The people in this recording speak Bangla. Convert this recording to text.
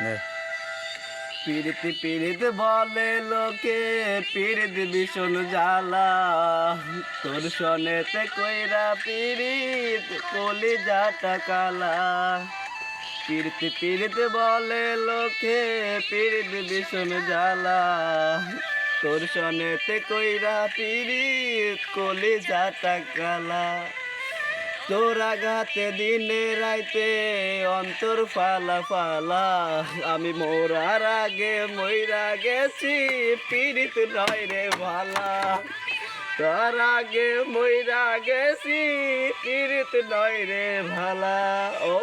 নে। পীড়িত পীড়িত বলে লোকে, পীড়িত ভীষণ জ্বালা। তোর সনেতে কইরা পীড়িত কলিজাটা কালা। পীড়িত পীড়িত বলে লোকে, পীড়িত ভীষণ জ্বালা। তোর সনেতে কইরা পীড়িত কলিজাটা কালা। তোর আঘাতে দিনে রাইতে অন্তর ফালা ফালা। আমি মোরার আগে মইরা গেছি, পীড়িত নয় রে ভালা। তোর আগে মইরা গেছি, পীড়িত নয় রে ভালা। ও